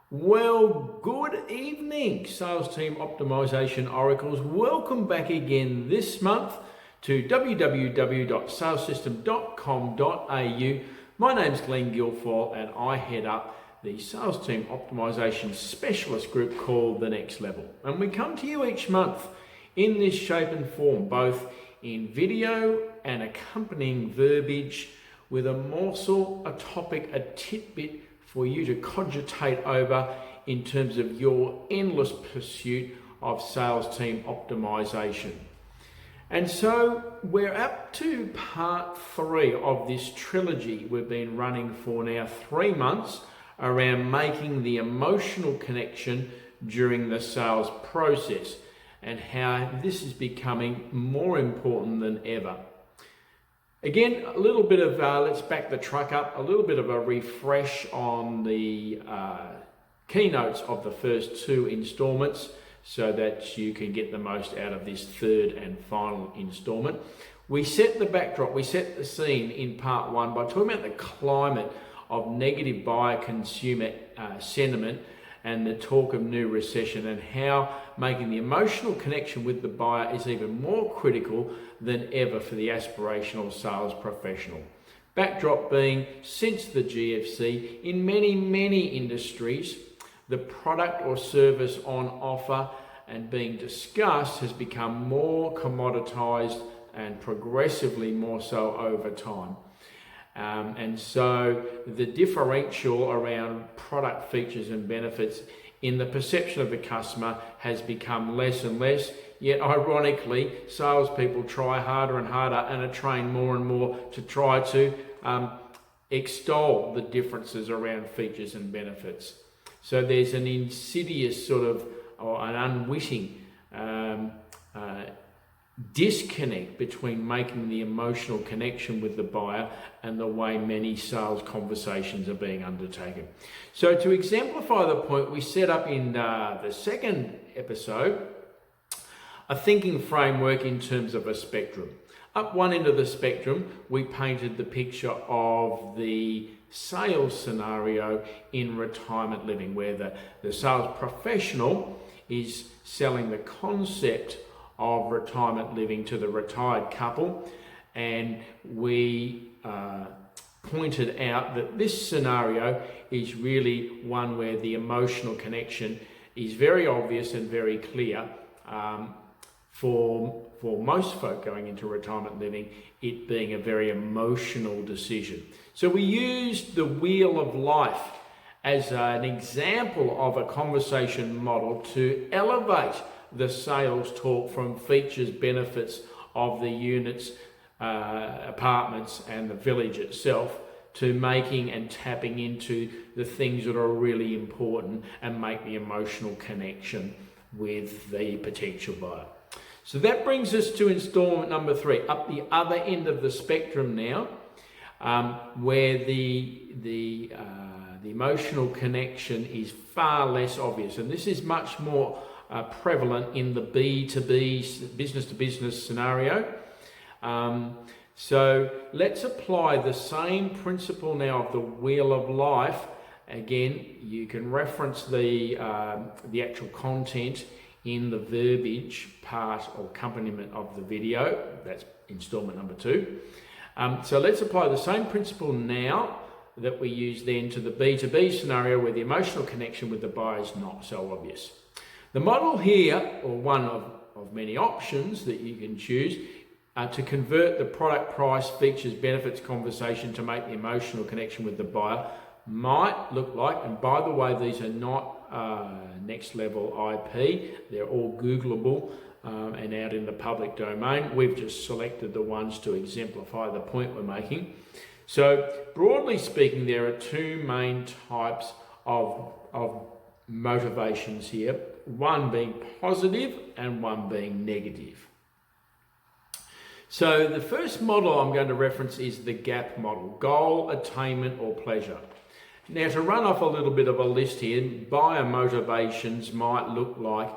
Well, good evening, Sales Team Optimization Oracles. Welcome back again this month to www.salesystem.com.au. My name's Glenn Guilfoyle and I head up the Sales Team Optimization Specialist group called The Next Level. And we come to you each month in this shape and form, both in video and accompanying verbiage with a morsel, a topic, a tidbit for you to cogitate over in terms of your endless pursuit of sales team optimization. And so we're up to part 3 of this trilogy we've been running for now 3 months around making the emotional connection during the sales process and how this is becoming more important than ever. Again, a little bit of, let's back the truck up, a little bit of a refresh on the keynotes of the first 2 installments so that you can get the most out of this 3rd and final installment. We set the backdrop, we set the scene in part 1 by talking about the climate of negative buyer consumer sentiment and the talk of new recession and how making the emotional connection with the buyer is even more critical than ever for the aspirational sales professional. Backdrop being, since the GFC, in many industries, the product or service on offer and being discussed has become more commoditized and progressively more so over time. And so the differential around product features and benefits in the perception of the customer has become less and less, yet ironically, salespeople try harder and harder and are trained more and more to try to extol the differences around features and benefits. So there's an insidious sort of, or an unwitting disconnect between making the emotional connection with the buyer and the way many sales conversations are being undertaken. So to exemplify the point, we set up in the second episode a thinking framework in terms of a spectrum. Up one end of the spectrum, we painted the picture of the sales scenario in retirement living, where the sales professional is selling the concept of retirement living to the retired couple, and we pointed out that this scenario is really one where the emotional connection is very obvious and very clear for most folk going into retirement living, it being a very emotional decision. So we used the wheel of life as an example of a conversation model to elevate the sales talk from features, benefits of the units, apartments and the village itself to making and tapping into the things that are really important and make the emotional connection with the potential buyer. So that brings us to installment number 3, up the other end of the spectrum now, where the emotional connection is far less obvious, and this is much more prevalent in the B2B, business-to-business scenario. So let's apply the same principle now of the wheel of life. Again, you can reference the actual content in the verbiage part or accompaniment of the video. That's installment number 2. So let's apply the same principle now that we use then to the B2B scenario where the emotional connection with the buyer is not so obvious. The model here, or one of many options that you can choose, to convert the product, price, features, benefits conversation to make the emotional connection with the buyer might look like, and by the way, these are not next level IP, they're all Googleable and out in the public domain. We've just selected the ones to exemplify the point we're making. So broadly speaking, there are 2 main types of motivations here, one being positive and one being negative. So the first model I'm going to reference is the GAP model, goal, attainment or pleasure. Now to run off a little bit of a list here, buyer motivations might look like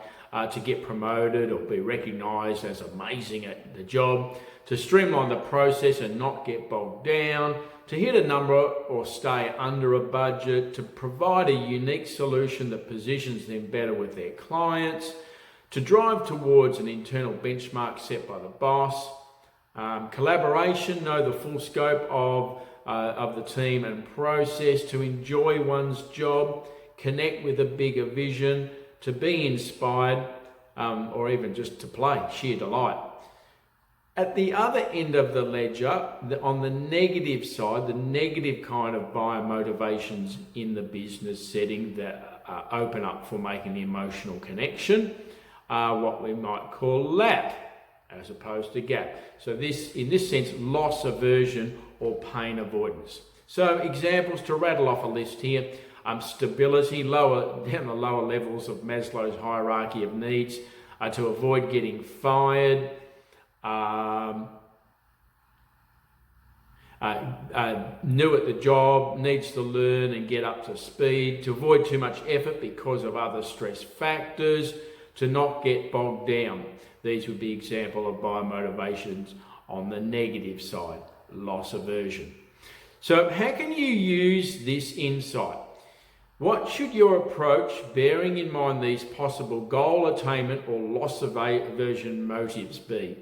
to get promoted or be recognised as amazing at the job, to streamline the process and not get bogged down, to hit a number or stay under a budget, to provide a unique solution that positions them better with their clients, to drive towards an internal benchmark set by the boss, collaboration, know the full scope of the team and process, to enjoy one's job, connect with a bigger vision, to be inspired, or even just to play, sheer delight. At the other end of the ledger, on the negative side, the negative kind of buyer motivations in the business setting that open up for making the emotional connection are what we might call LAP as opposed to GAP. So this, in this sense, loss aversion or pain avoidance. So examples to rattle off a list here. Stability, down the lower levels of Maslow's hierarchy of needs, to avoid getting fired, new at the job, needs to learn and get up to speed, to avoid too much effort because of other stress factors, to not get bogged down. These would be example of buyer motivations on the negative side, loss aversion. So how can you use this insight? What should your approach, bearing in mind these possible goal attainment or loss aversion motives, be?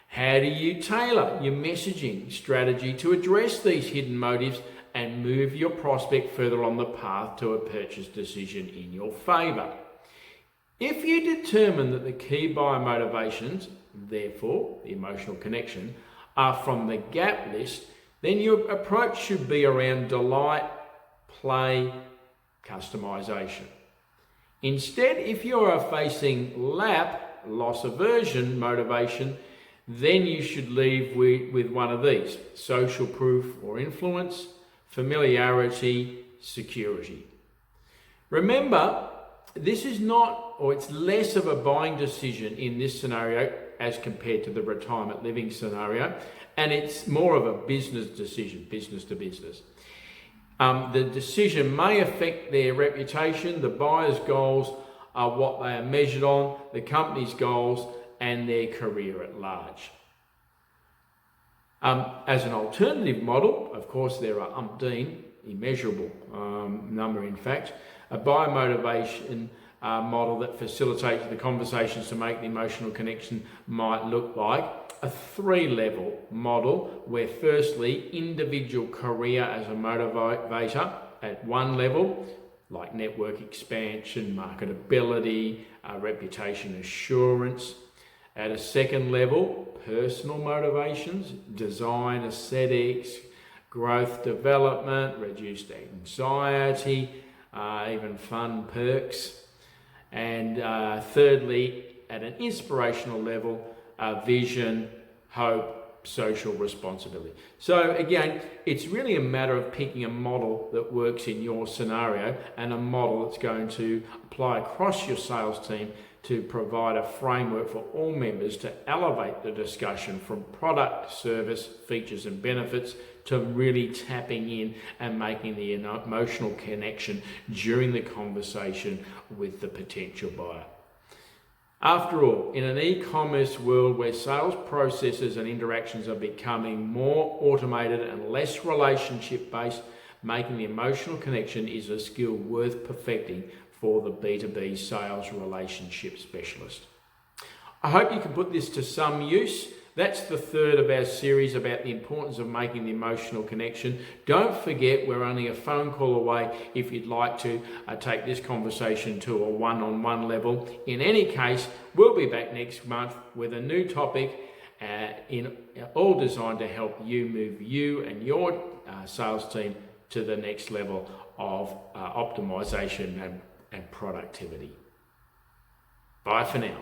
How do you tailor your messaging strategy to address these hidden motives and move your prospect further on the path to a purchase decision in your favour? If you determine that the key buyer motivations, therefore the emotional connection, are from the GAP list, then your approach should be around delight, play, customization. Instead, if you are facing LAP, loss aversion motivation, then you should leave with one of these: social proof or influence, familiarity, security. Remember, this is not, or it's less of a buying decision in this scenario as compared to the retirement living scenario, and it's more of a business decision, business to business. The decision may affect their reputation, the buyer's goals are what they are measured on, the company's goals, and their career at large. As an alternative model, of course, there are umpteen, immeasurable number in fact, a buyer motivation model that facilitates the conversations to make the emotional connection might look like a 3-level model where firstly, individual career as a motivator at one level, like network expansion, marketability, reputation assurance. At a second level, personal motivations, design, aesthetics, growth development, reduced anxiety, even fun perks. And thirdly, at an inspirational level, vision, hope, social responsibility. So again, it's really a matter of picking a model that works in your scenario and a model that's going to apply across your sales team to provide a framework for all members to elevate the discussion from product, service, features and benefits to really tapping in and making the emotional connection during the conversation with the potential buyer. After all, in an e-commerce world where sales processes and interactions are becoming more automated and less relationship-based, making the emotional connection is a skill worth perfecting for the B2B sales relationship specialist. I hope you can put this to some use. That's the third of our series about the importance of making the emotional connection. Don't forget, we're only a phone call away if you'd like to take this conversation to a one-on-one level. In any case, we'll be back next month with a new topic, all designed to help you move you and your sales team to the next level of optimization and productivity. Bye for now.